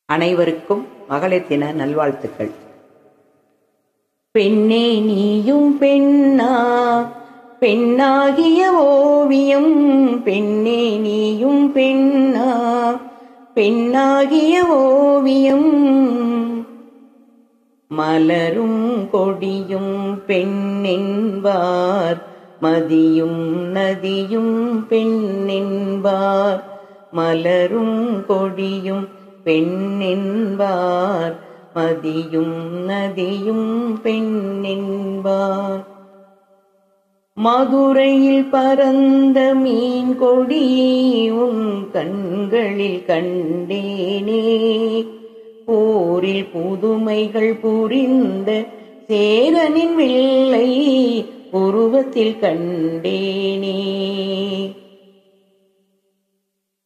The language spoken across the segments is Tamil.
அனைவருக்கும் மகளிர் தின நல்வாழ்த்துக்கள். பெண்ணே நீயும் பெண்ணா, பெண்ணாகிய ஓவியம். பெண்ணே நீயும் பெண்ணா, பெண்ணாகிய ஓவியம். மலரும் கொடியும் பெண்ணென்பார், மதியும் நதியும் பெண்ணென்பார். மலரும் கொடியும் பெண்ணென்பார், மதியும் நதியும் பெண்ணென்பார். மதுரையில் பறந்த மீன் கொடி உன் கண்களில் கண்டேனே. போரில் புதுமைகள் புரிந்த சேரனின் வில்லை உருவத்தில் கண்டேனே.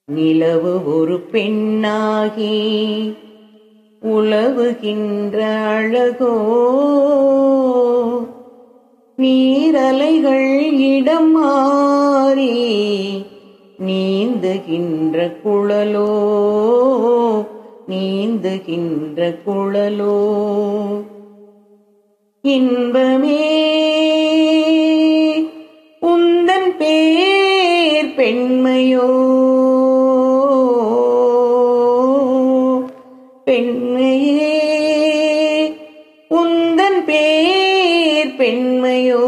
நிலவு ஒரு பெண்ணாகி உலவுகின்ற அழகோ, நீரலைகள் இடம் மாறி நீந்துகின்ற குழலோ, நீந்துகின்ற குழலோ. இன்பமே உந்தன் பேர் பெண்மையோ, பெண்மையே உந்தன் பேர் பெண்மையோ.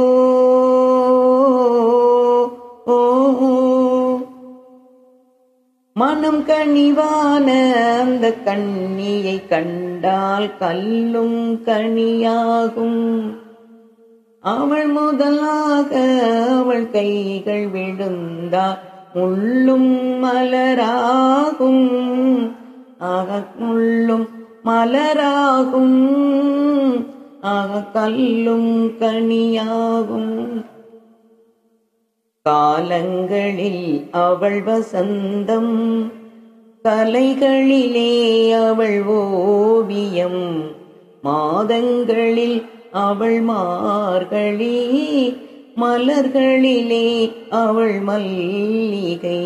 மனம் கனிவான அந்த கண்ணியை கண்டால் கல்லும் கனியாகும். அவள் முதலாக அவள் கைகள் விழுந்தால் முள்ளும் மலராகும். ஆக முள்ளும் மலராகும், ஆக கல்லும் கனியாகும். காலங்களில் அவள் வசந்தம், கலைகளிலே அவள் ஓவியம். மாதங்களில் அவள் மார்கழி, மலர்களிலே அவள் மல்லிகை.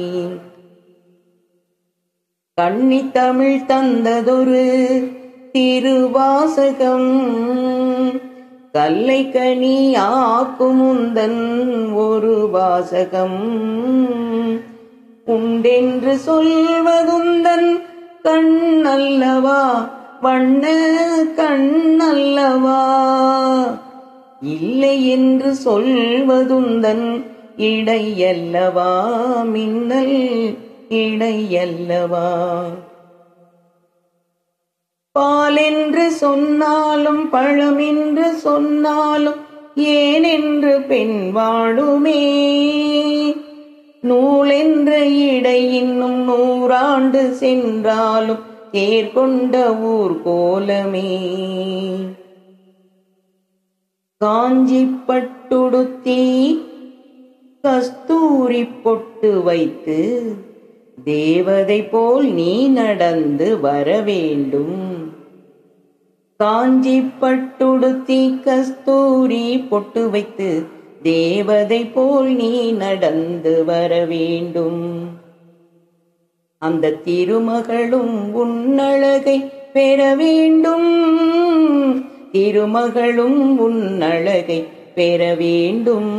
கன்னி தமிழ் தந்ததொரு திருவாசகம், கல்லை கனி ஆக்கும் உந்தன் ஒரு வாசகம். உண்டென்று சொல்வதுந்தன் கண்ணல்லவா, வண்ண கண்ணல்லவா. இல்லை என்று சொல்வதுந்தன் இடையல்லவா, மின்னல் இடையல்லவா. பால் என்று சொன்னாலும் பழம் என்று சொன்னாலும் ஏனென்று பெண் வாழுமே. நூல் என்ற இடை இன்னும் 100 ஆண்டு சென்றாலும் தேர்கொண்ட ஊர் கோலமே. காஞ்சி பட்டுடுத்தி கஸ்தூரி பொட்டு வைத்து தேவதை போல் நீ நடந்து வர வேண்டும். காஞ்சி பட்டுடுத்தி கஸ்தூரி பொட்டு வைத்து தேவதை போல் நீ நடந்து வர வேண்டும். அந்த திருமகளும் உன்னழகை பெற வேண்டும், திருமகளும் உன்னழகை பெற வேண்டும்.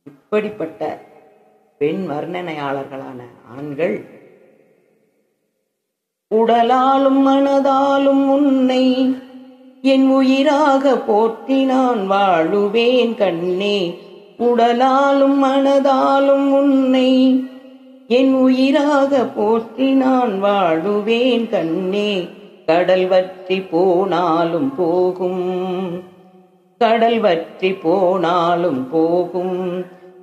இப்படிப்பட்ட பெண் வர்ணனையாளர்களான ஆண்கள் உடலாலும் மனதாலும் உன்னை என் உயிராக போற்றி நான் வாழுவேன் கண்ணே. உடலாலும் மனதாலும் உன்னை என் உயிராக போற்றி நான் வாழுவேன் கண்ணே. கடல் வற்றி போனாலும் போகும், கடல் வற்றி போனாலும் போகும்.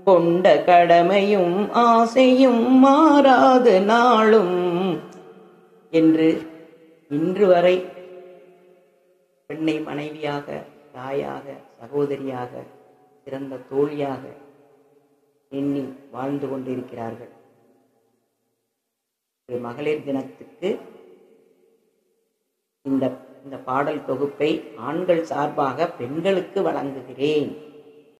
கொண்ட கடமையும் ஆசையும் மாறாது நாளும் என்று இன்று வரை பெண்ணை மனைவியாக, தாயாக, சகோதரியாக, சிறந்த தோழியாக எண்ணி வாழ்ந்து கொண்டிருக்கிறார்கள். மகளிர் தினத்துக்கு இந்த பாடல் தொகுப்பை ஆண்கள் சார்பாக பெண்களுக்கு வழங்குகிறேன்.